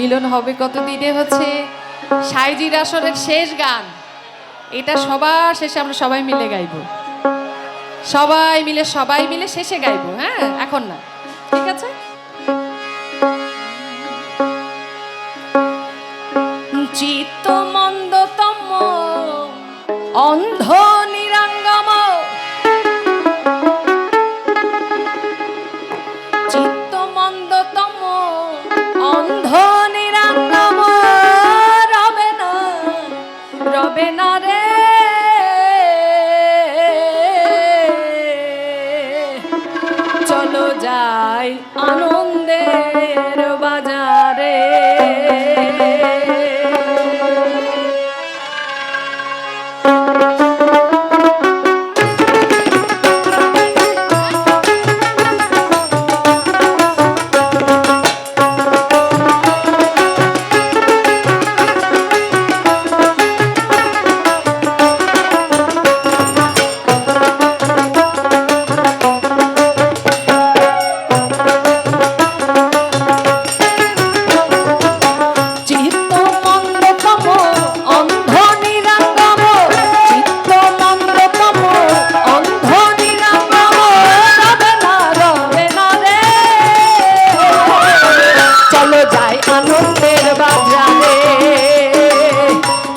মিলন হবে কতদিনে হচ্ছে সাইজির আসরের শেষ গান। এটা সবার শেষে আমরা সবাই মিলে গাইবো, সবাই মিলে শেষে গাইবো। হ্যাঁ, এখন না, ঠিক আছে? চিত্ত মন্দতম অন্ধ নিরাঙ্গম, চিত্ত মন্দতম অন্ধ নিরাঙ্গম, রবে না রে চলো যাই আনন্দের বাজারে।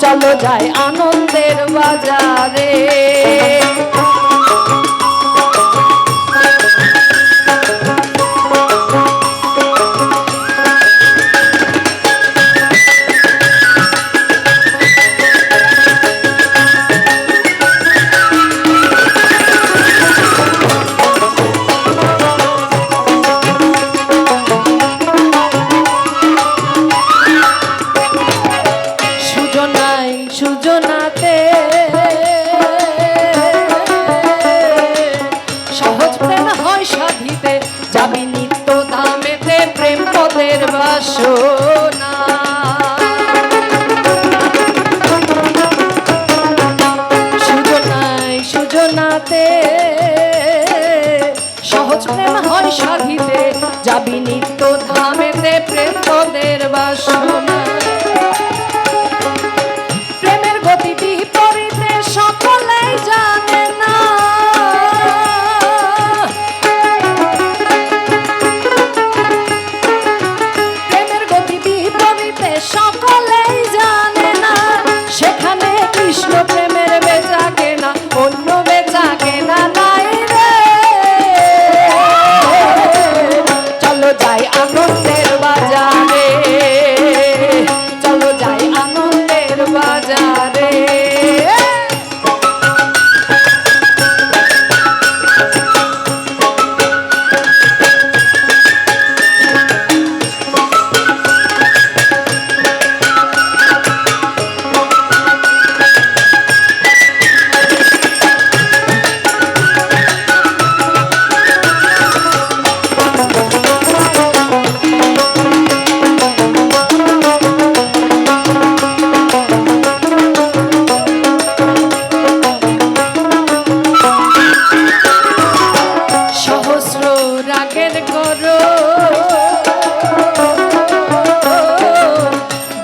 চলো যাই আনন্দের বাজারে। সুজনাতে সহজ প্রেম হয় সাধিতে, যাবি নিত্য ধামেতে প্রেম পদের বাসনা। সুজনাতে সহজ প্রেম হয় সাধিতে, যাবি নিত্য ধামেতে প্রেম পদের বাসনা। সকলেই জানে না প্রেমের গতি বিপরীতে, সকলেই জানে না সেখানে কৃষ্ণ প্রেমের বেচা কেনা, অন্য বেচা কেনা নাই রে। চলো যাই আনন্দের বাজারে, চলো যাই আনন্দের বাজারে।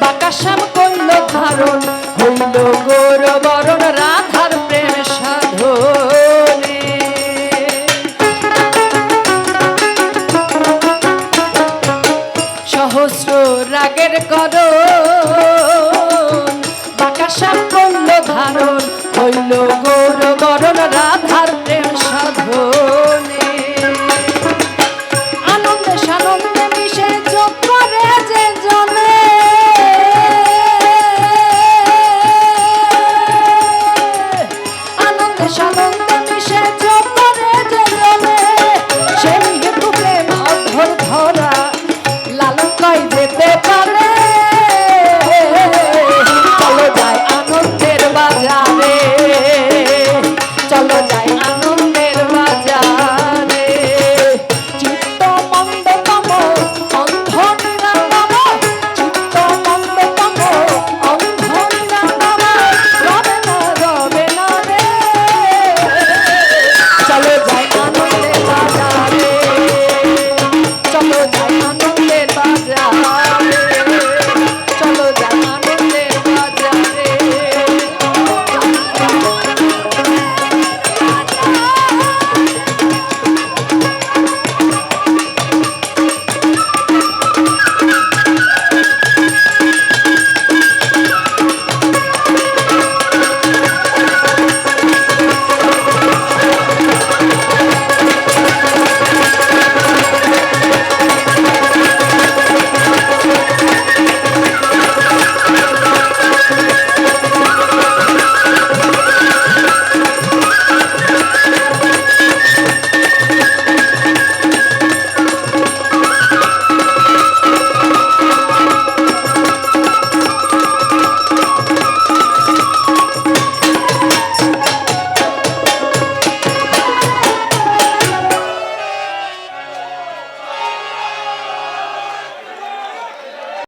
বাকাশ্যাম কইল ধারণ, হইল গৌর বরণ রাধার প্রেম সাধনে। সহস্র রাগের করণ, বাকাশ্যাম কইল ধারণ, হইল গৌর বরণ রাধার প্রেম সাধনে। আনন্দে সানন্দে মিশে যোগ করে যে জনে, আনন্দে সানন্দে মিশে যোগ করে যে জনে, সেই হেতু প্রেম অধর ধরা লালন কই যেতে পারে। চলো যাই আনন্দের বাজারে, চলো যাই আনন্দ